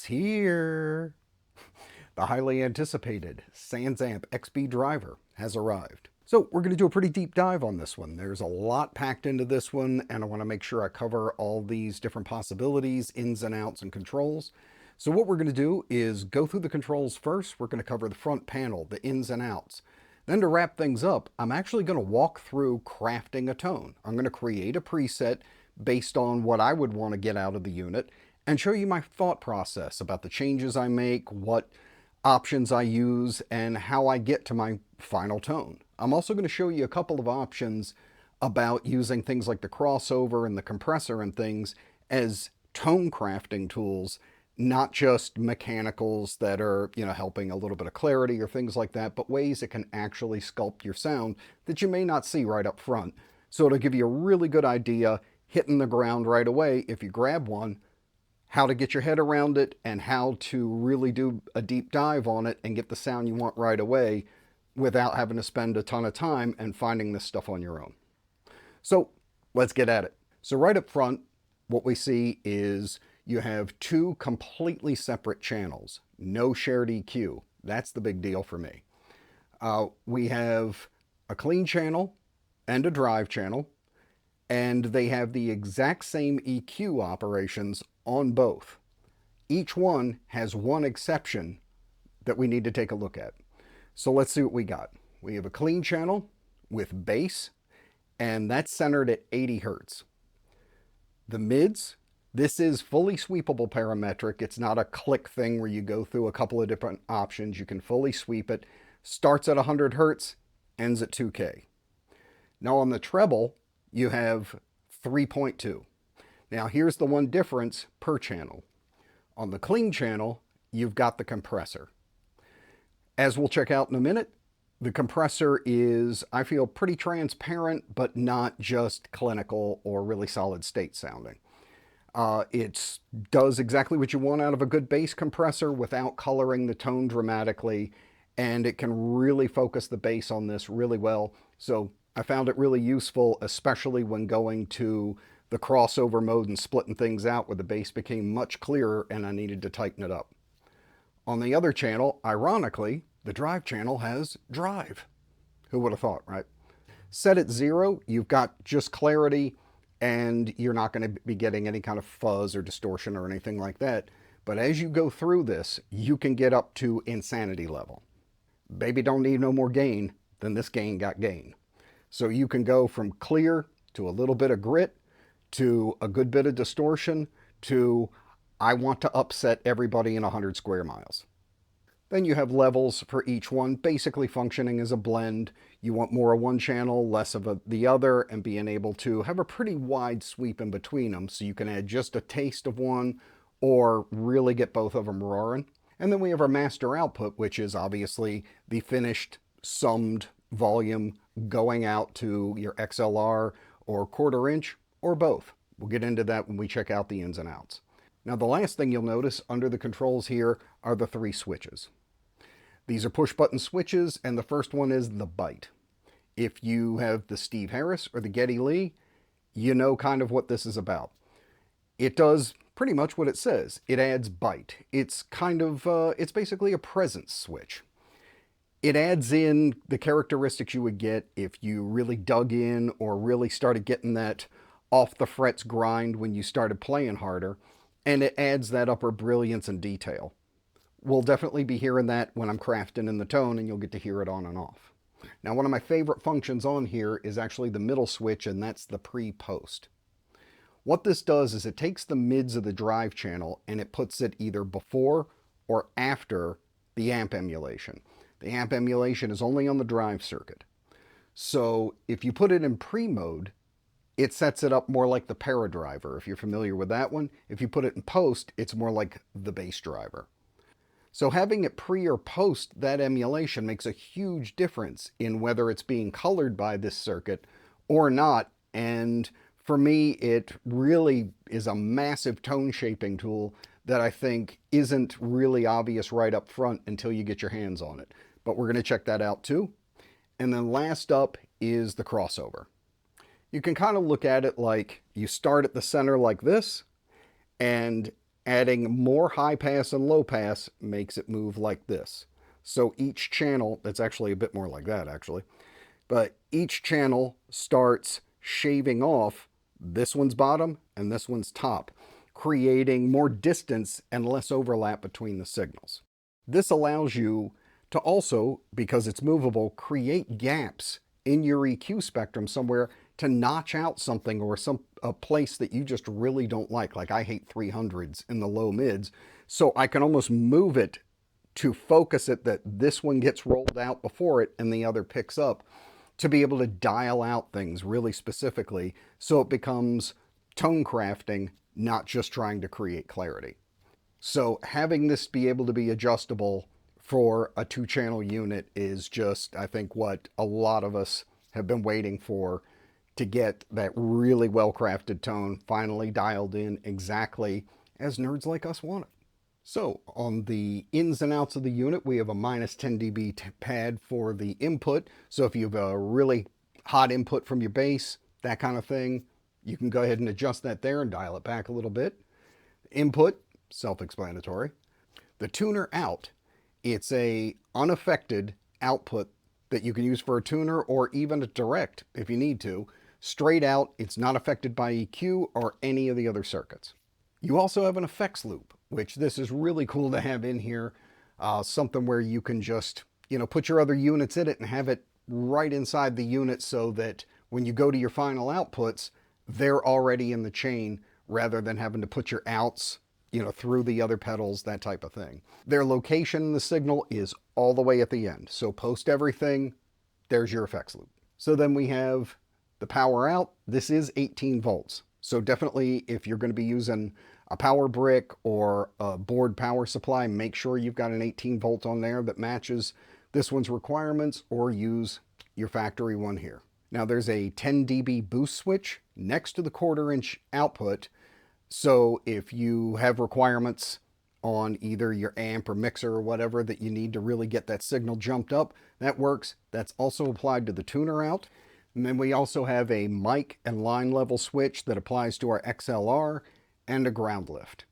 It's here. The highly anticipated SansAmp XB Driver has arrived. So we're going to do a pretty deep dive on this one. There's a lot packed into this one, and I want to make sure I cover all these different possibilities, ins and outs, and controls. So what we're going to do is go through the controls first. We're going to cover the front panel, the ins and outs. Then to wrap things up, I'm actually going to walk through crafting a tone. I'm going to create a preset based on what I would want to get out of the unit and show you my thought process about the changes I make, what options I use, and how I get to my final tone. I'm also going to show you a couple of options about using things like the crossover and the compressor and things as tone crafting tools, not just mechanicals that are, helping a little bit of clarity or things like that, but ways that can actually sculpt your sound that you may not see right up front. So it'll give you a really good idea, hitting the ground right away if you grab one, how to get your head around it and how to really do a deep dive on it and get the sound you want right away without having to spend a ton of time and finding this stuff on your own. So let's get at it. So right up front, what we see is you have two completely separate channels, no shared EQ. That's the big deal for me. We have a clean channel and a drive channel, and they have the exact same EQ operations on both. Each one has one exception that we need to take a look at. So let's see what we got. We have a clean channel with bass, and that's centered at 80 Hertz. The mids, this is fully sweepable parametric. It's not a click thing where you go through a couple of different options. You can fully sweep it. Starts at 100 Hertz, ends at 2K. Now on the treble, you have 3.2. Now here's the one difference per channel. On the clean channel, you've got the compressor. As we'll check out in a minute, the compressor is, I feel, pretty transparent, but not just clinical or really solid state sounding. It does exactly what you want out of a good bass compressor without coloring the tone dramatically, and it can really focus the bass on this really well. So I found it really useful, especially when going to the crossover mode and splitting things out where the bass became much clearer and I needed to tighten it up. On the other channel, ironically, the drive channel has drive. Who would have thought, right? Set at 0, you've got just clarity and you're not going to be getting any kind of fuzz or distortion or anything like that. But as you go through this, you can get up to insanity level. Baby don't need no more gain than this gain got gain. So you can go from clear to a little bit of grit to a good bit of distortion to I want to upset everybody in 100 square miles. Then you have levels for each one, basically functioning as a blend. You want more of one channel, less of the other, and being able to have a pretty wide sweep in between them so you can add just a taste of one or really get both of them roaring. And then we have our master output, which is obviously the finished summed volume going out to your XLR or quarter inch or both. We'll get into that when we check out the ins and outs. Now the last thing you'll notice under the controls here are the 3 switches. These are push button switches, and the first one is the bite. If you have the Steve Harris or the Geddy Lee, you know kind of what this is about. It does pretty much what it says. It adds bite. It's it's basically a presence switch. It adds in the characteristics you would get if you really dug in or really started getting that off the frets grind when you started playing harder, and it adds that upper brilliance and detail. We'll definitely be hearing that when I'm crafting in the tone, and you'll get to hear it on and off. Now, one of my favorite functions on here is actually the middle switch, and that's the pre-post. What this does is it takes the mids of the drive channel and it puts it either before or after the amp emulation. The amp emulation is only on the drive circuit. So if you put it in pre-mode, it sets it up more like the PreDriver, if you're familiar with that one. If you put it in post, it's more like the bass driver. So having it pre or post that emulation makes a huge difference in whether it's being colored by this circuit or not. And for me, it really is a massive tone shaping tool that I think isn't really obvious right up front until you get your hands on it. But we're going to check that out too. And then last up is the crossover. You can kind of look at it like you start at the center like this, and Adding more high pass and low pass makes it move like this. So each channel, it's actually a bit more like that actually, but each channel starts shaving off this one's bottom and this one's top, creating more distance and less overlap between the signals. This allows you to also, because it's movable, create gaps in your EQ spectrum somewhere to notch out something or a place that you just really don't like. Like I hate 300s in the low mids, so I can almost move it to focus it that this one gets rolled out before it and the other picks up, to be able to dial out things really specifically so it becomes tone crafting, not just trying to create clarity. So having this be able to be adjustable for a 2-channel unit is just, I think, what a lot of us have been waiting for, to get that really well-crafted tone finally dialed in exactly as nerds like us want it. So on the ins and outs of the unit, we have a minus 10 dB pad for the input. So if you have a really hot input from your bass, that kind of thing, you can go ahead and adjust that there and dial it back a little bit. Input, self-explanatory. The tuner out, it's a unaffected output that you can use for a tuner or even a direct if you need to. Straight out, it's not affected by EQ or any of the other circuits. You also have an effects loop, which this is really cool to have in here. Something where you can just, put your other units in it and have it right inside the unit so that when you go to your final outputs, they're already in the chain rather than having to put your outs, through the other pedals, that type of thing. Their location in the signal is all the way at the end. So post everything, there's your effects loop. So then we have the power out. This is 18 volts. So definitely if you're going to be using a power brick or a board power supply, make sure you've got an 18 volt on there that matches this one's requirements, or use your factory one here. Now there's a 10 dB boost switch next to the 1/4 inch output. So if you have requirements on either your amp or mixer or whatever that you need to really get that signal jumped up, that works. That's also applied to the tuner out. And then we also have a mic and line level switch that applies to our XLR, and a ground lift.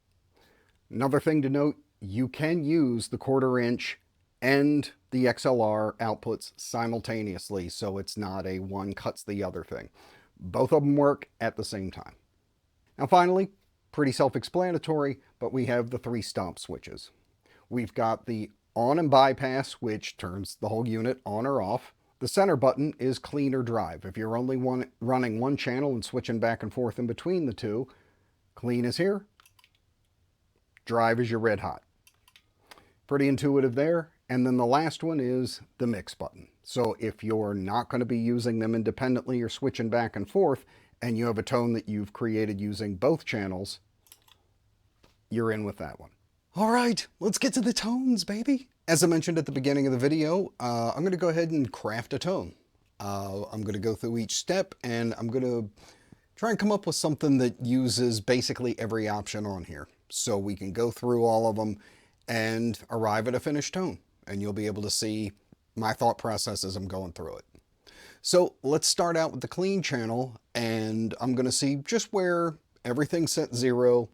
Another thing to note, you can use the 1/4 inch and the XLR outputs simultaneously, so it's not a one cuts the other thing. Both of them work at the same time. Now finally, pretty self-explanatory, but we have the 3 stomp switches. We've got the on and bypass, which turns the whole unit on or off. The center button is clean or drive. If you're only running one channel and switching back and forth in between the two, clean is here, drive is your red hot. Pretty intuitive there. And then the last one is the mix button. So if you're not going to be using them independently or switching back and forth, and you have a tone that you've created using both channels, you're in with that one. All right, let's get to the tones, baby. As I mentioned at the beginning of the video, I'm going to go ahead and craft a tone. I'm going to go through each step, and I'm going to try and come up with something that uses basically every option on here, so we can go through all of them and arrive at a finished tone, and you'll be able to see my thought process as I'm going through it. So let's start out with the clean channel, and I'm going to see just where everything's set 0,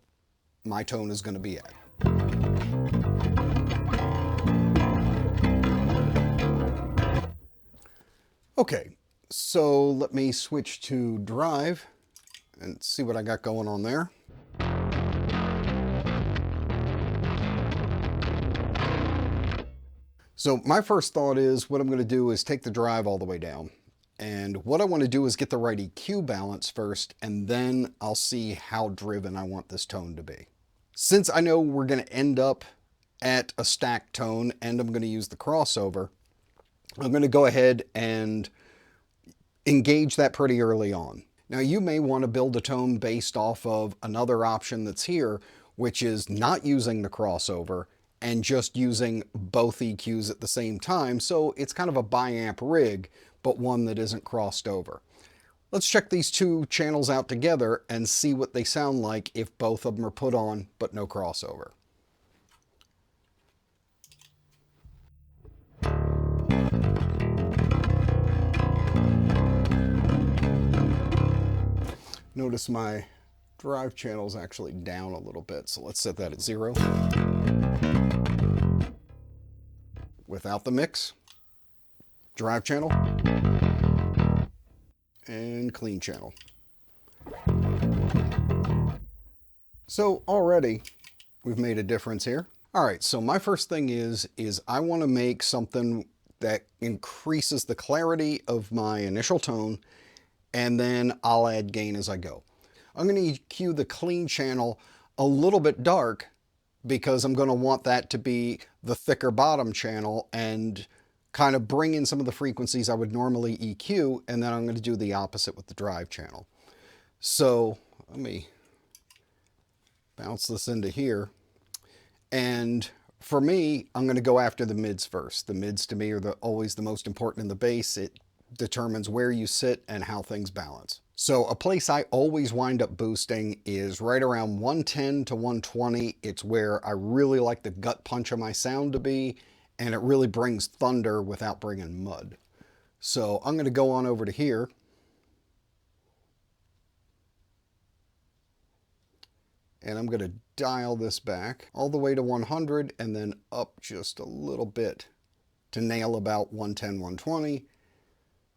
my tone is going to be at. Okay, so let me switch to drive and see what I got going on there. So my first thought is, what I'm going to do is take the drive all the way down. And what I want to do is get the right EQ balance first, and then I'll see how driven I want this tone to be. Since I know we're going to end up at a stacked tone and I'm going to use the crossover, I'm going to go ahead and engage that pretty early on. Now you may want to build a tone based off of another option that's here, which is not using the crossover and just using both EQs at the same time. So it's kind of a bi-amp rig, but one that isn't crossed over. Let's check these two channels out together and see what they sound like if both of them are put on, but no crossover. Notice my drive channel is actually down a little bit, so let's set that at 0. Without the mix, drive channel, and clean channel. So already we've made a difference here. All right, so my first thing is I want to make something that increases the clarity of my initial tone, and then I'll add gain as I go. I'm going to EQ the clean channel a little bit dark because I'm going to want that to be the thicker bottom channel and kind of bring in some of the frequencies I would normally EQ, and then I'm going to do the opposite with the drive channel. So let me bounce this into here. And for me, I'm going to go after the mids first. The mids to me are always the most important in the bass. It determines where you sit and how things balance. So a place I always wind up boosting is right around 110 to 120. It's where I really like the gut punch of my sound to be, and it really brings thunder without bringing mud. So I'm going to go on over to here. And I'm going to dial this back all the way to 100 and then up just a little bit to nail about 110, 120.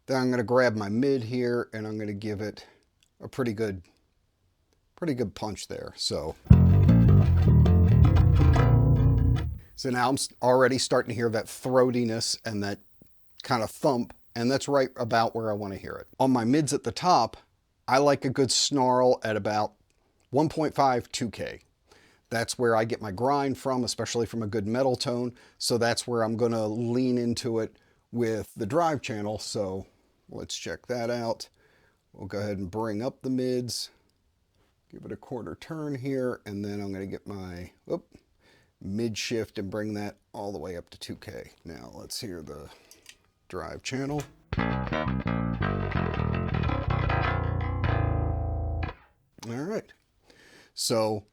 Then I'm going to grab my mid here and I'm going to give it a pretty good punch there. So now I'm already starting to hear that throatiness and that kind of thump, and that's right about where I want to hear it. On my mids at the top, I like a good snarl at about 1.5, 2K. That's where I get my grind from, especially from a good metal tone. So that's where I'm going to lean into it with the drive channel. So let's check that out. We'll go ahead and bring up the mids, give it a quarter turn here, and then I'm going to get my mid shift and bring that all the way up to 2K. Now let's hear the drive channel. All right. So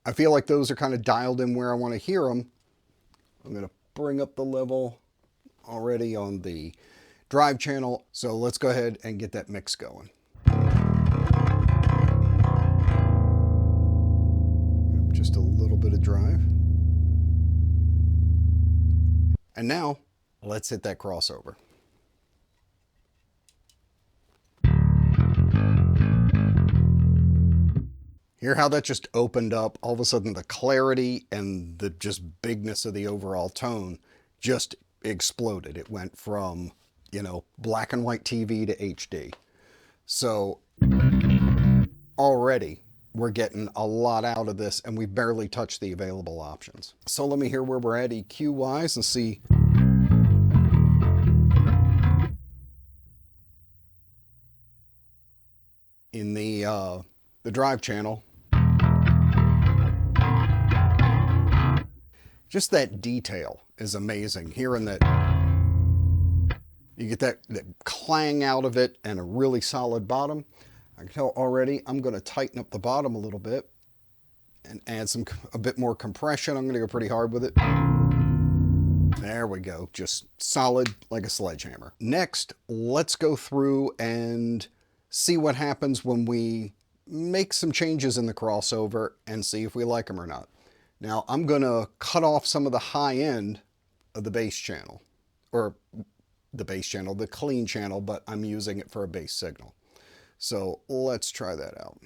I feel like those are kind of dialed in where I want to hear them. I'm going to bring up the level already on the drive channel. So let's go ahead and get that mix going. Just a little bit of drive. And now let's hit that crossover. Hear how that just opened up? All of a sudden the clarity and the just bigness of the overall tone just exploded. It went from, black and white TV to HD. So already we're getting a lot out of this and we barely touched the available options. So let me hear where we're at EQ wise and see. In the drive channel, just that detail is amazing. Hearing that, you get that clang out of it and a really solid bottom. I can tell already I'm going to tighten up the bottom a little bit and add a bit more compression. I'm going to go pretty hard with it. There we go. Just solid like a sledgehammer. Next, let's go through and see what happens when we make some changes in the crossover and see if we like them or not. Now I'm going to cut off some of the high end of the bass channel, or the clean channel, but I'm using it for a bass signal. So let's try that out.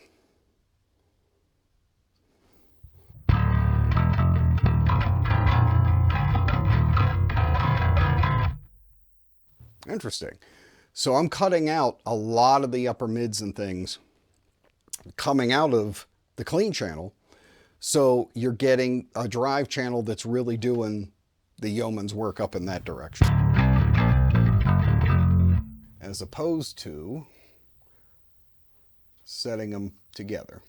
Interesting. So I'm cutting out a lot of the upper mids and things coming out of the clean channel. So you're getting a drive channel that's really doing the yeoman's work up in that direction, as opposed to setting them together.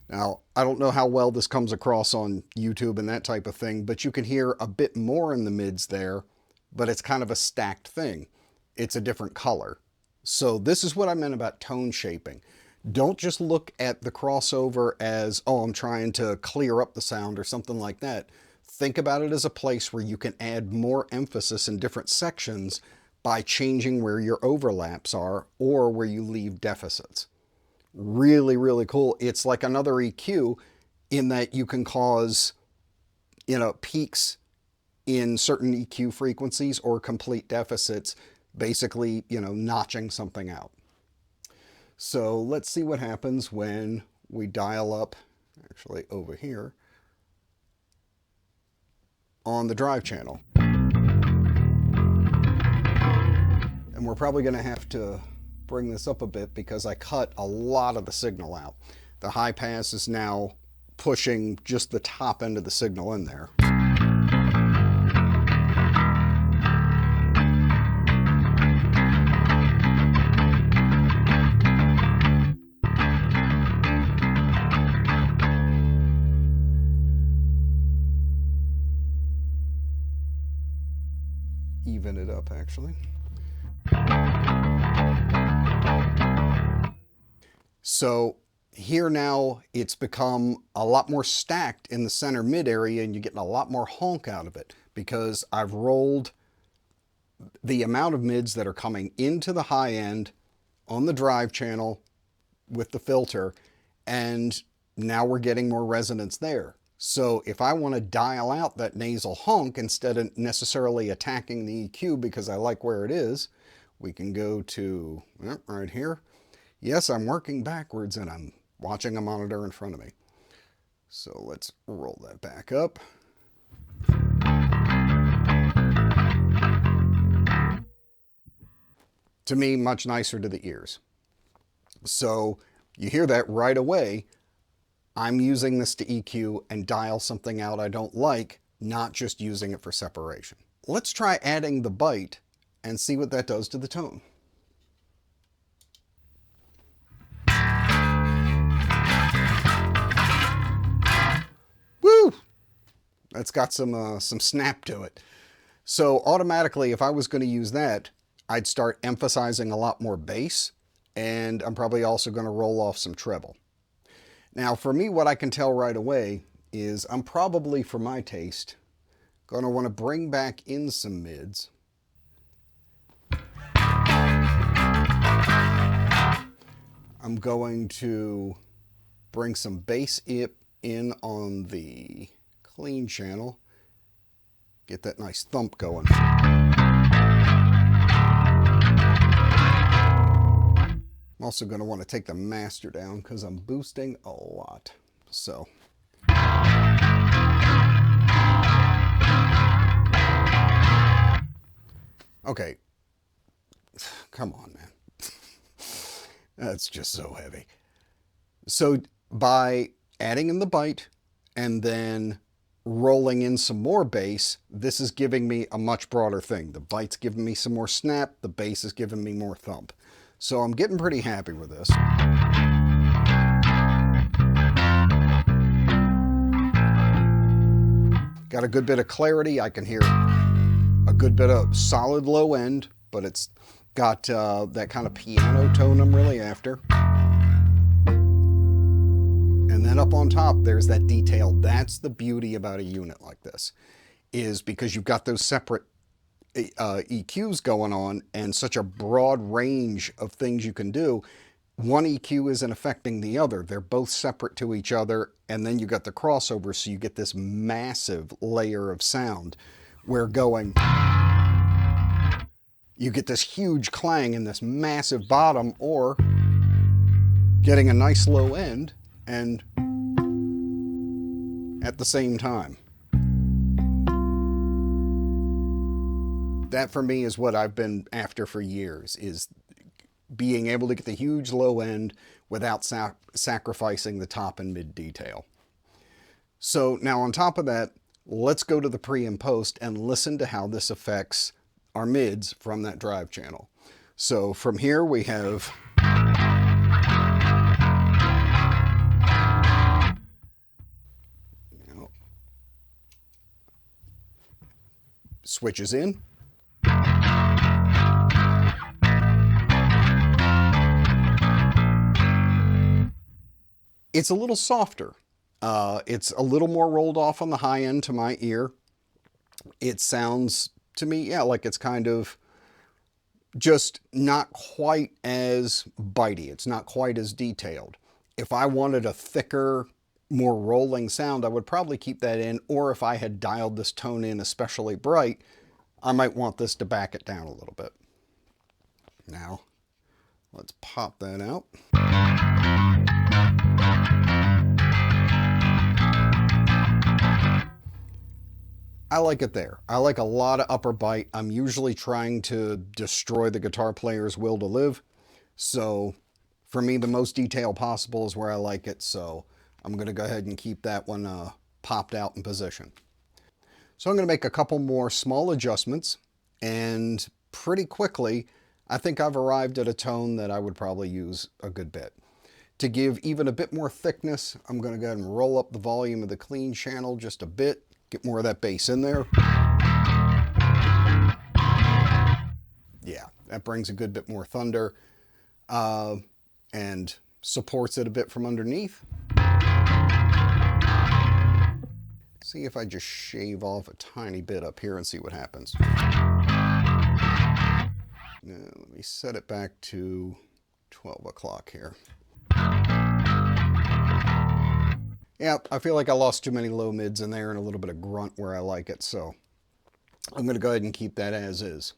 Now, I don't know how well this comes across on YouTube and that type of thing, but you can hear a bit more in the mids there, but it's kind of a stacked thing. It's a different color. So this is what I meant about tone shaping. Don't just look at the crossover as, oh, I'm trying to clear up the sound or something like that. Think about it as a place where you can add more emphasis in different sections by changing where your overlaps are or where you leave deficits. Really, really cool. It's like another EQ in that you can cause, peaks in certain EQ frequencies or complete deficits, basically, notching something out. So let's see what happens when we dial up, actually over here, on the drive channel. And we're probably going to have to bring this up a bit because I cut a lot of the signal out. The high pass is now pushing just the top end of the signal in there. Even it up, actually. So here now it's become a lot more stacked in the center mid area, and you're getting a lot more honk out of it because I've rolled the amount of mids that are coming into the high end on the drive channel with the filter, and now we're getting more resonance there. So if I want to dial out that nasal honk instead of necessarily attacking the EQ because I like where it is, we can go to right here. Yes, I'm working backwards and I'm watching a monitor in front of me. So let's roll that back up. To me, much nicer to the ears. So you hear that right away. I'm using this to EQ and dial something out I don't like, not just using it for separation. Let's try adding the bite and see what that does to the tone. Woo! That's got some snap to it. So automatically, if I was going to use that, I'd start emphasizing a lot more bass, and I'm probably also going to roll off some treble. Now for me, what I can tell right away is I'm probably, for my taste, going to want to bring back in some mids. I'm going to bring some bass in on the clean channel, get that nice thump going. I'm also going to want to take the master down because I'm boosting a lot. So okay, come on, man. That's just so heavy. So by adding in the bite and then rolling in some more bass, this is giving me a much broader thing. The bite's giving me some more snap, the bass is giving me more thump. So I'm getting pretty happy with this. Got a good bit of clarity. I can hear a good bit of solid low end, but it's got that kind of piano tone I'm really after. And then up on top, there's that detail. That's the beauty about a unit like this, is because you've got those separate EQs going on and such a broad range of things you can do. One EQ isn't affecting the other. They're both separate to each other, and then you got the crossover, so you get this massive layer of sound where you get this huge clang in this massive bottom, or getting a nice low end and at the same time. That for me is what I've been after for years, is being able to get the huge low end without sacrificing the top and mid detail. So now on top of that, let's go to the pre and post and listen to how this affects our mids from that drive channel. So from here we have switches in. It's a little softer. It's a little more rolled off on the high end to my ear. It sounds to me, yeah, like it's kind of just not quite as bitey. It's not quite as detailed. If I wanted a thicker, more rolling sound, I would probably keep that in, or if I had dialed this tone in especially bright, I might want this to back it down a little bit. Now, let's pop that out. I like it there. I like a lot of upper bite. I'm usually trying to destroy the guitar player's will to live. So for me, the most detail possible is where I like it. So I'm going to go ahead and keep that one popped out in position. So I'm going to make a couple more small adjustments, and pretty quickly, I think I've arrived at a tone that I would probably use a good bit. To give even a bit more thickness, I'm going to go ahead and roll up the volume of the clean channel just a bit, get more of that bass in there. Yeah, that brings a good bit more thunder and supports it a bit from underneath. See if I just shave off a tiny bit up here and see what happens. Now, let me set it back to 12 o'clock here. Yeah, I feel like I lost too many low mids in there and a little bit of grunt where I like it, so I'm going to go ahead and keep that as is.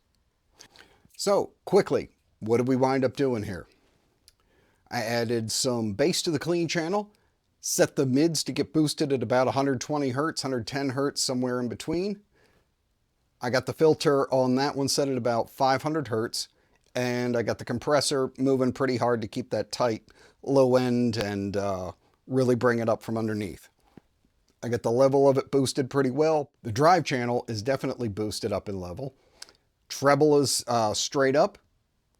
So, quickly, what did we wind up doing here? I added some bass to the clean channel, set the mids to get boosted at about 120 hertz, 110 hertz, somewhere in between. I got the filter on that one set at about 500 hertz, and I got the compressor moving pretty hard to keep that tight low end and really bring it up from underneath. I got the level of it boosted pretty well. The drive channel is definitely boosted up in level. Treble is straight up.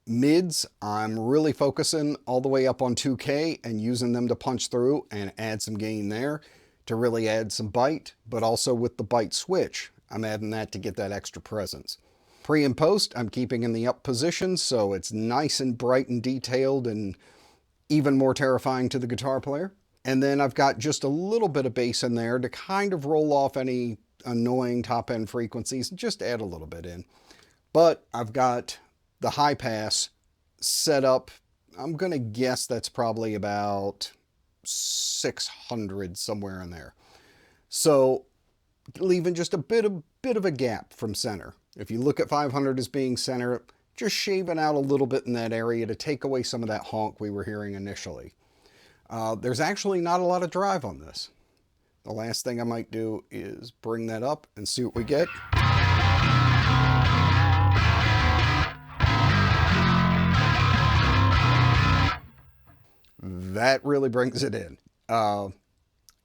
Mids, I'm really focusing all the way up on 2K and using them to punch through and add some gain there to really add some bite, but also with the bite switch, I'm adding that to get that extra presence. Pre and post, I'm keeping in the up position, so it's nice and bright and detailed and even more terrifying to the guitar player. And then I've got just a little bit of bass in there to kind of roll off any annoying top end frequencies, just add a little bit in. But I've got the high pass set up, I'm going to guess that's probably about 600, somewhere in there. So leaving just a bit of a gap from center. If you look at 500 as being center, just shaving out a little bit in that area to take away some of that honk we were hearing initially. There's actually not a lot of drive on this. The last thing I might do is bring that up and see what we get. That really brings it in.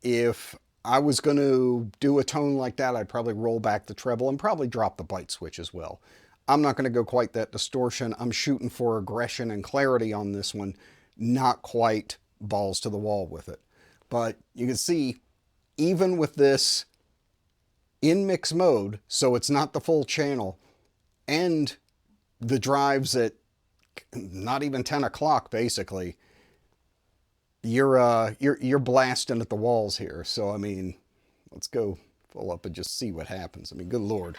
If I was going to do a tone like that, I'd probably roll back the treble and probably drop the bite switch as well. I'm not going to go quite that distortion. I'm shooting for aggression and clarity on this one, not quite balls to the wall with it. But you can see, even with this in mix mode, so it's not the full channel, and the drives at not even 10 o'clock basically, you're blasting at the walls here. So I mean, let's go full up and just see what happens. I mean, good Lord.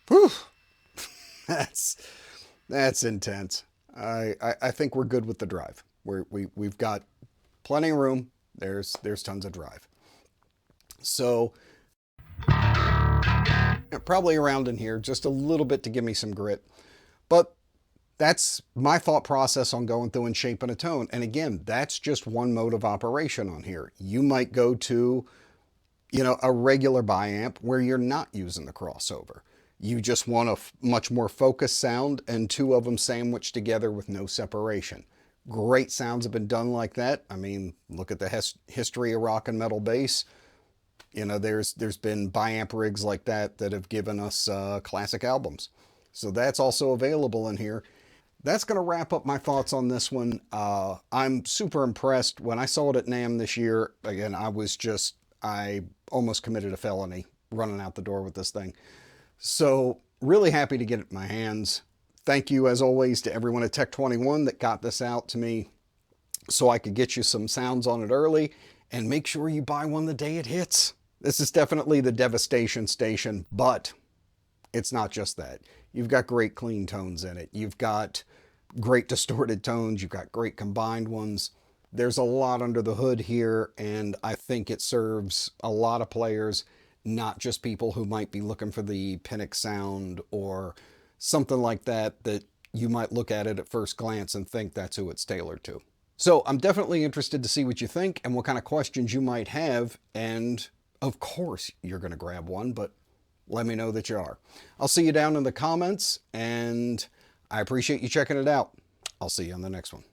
Whew. That's intense. I think we're good with the drive. We've got plenty of room. There's tons of drive. So probably around in here, just a little bit to give me some grit. But that's my thought process on going through and shaping a tone. And again, that's just one mode of operation on here. You might go to, a regular biamp where you're not using the crossover. You just want a much more focused sound and two of them sandwiched together with no separation. Great sounds have been done like that. I mean, look at the history of rock and metal bass. There's been biamp rigs like that have given us classic albums. So that's also available in here. That's going to wrap up my thoughts on this one. I'm super impressed. When I saw it at NAMM this year, again, I almost committed a felony running out the door with this thing. So really happy to get it in my hands. Thank you, as always, to everyone at Tech 21 that got this out to me so I could get you some sounds on it early and make sure you buy one the day it hits. This is definitely the devastation station, but it's not just that. You've got great clean tones in it. You've got great distorted tones. You've got great combined ones. There's a lot under the hood here, and I think it serves a lot of players, not just people who might be looking for the Pinnick sound or something like that, that you might look at it at first glance and think that's who it's tailored to. So I'm definitely interested to see what you think and what kind of questions you might have, and of course you're going to grab one, but let me know that you are. I'll see you down in the comments, and I appreciate you checking it out. I'll see you on the next one.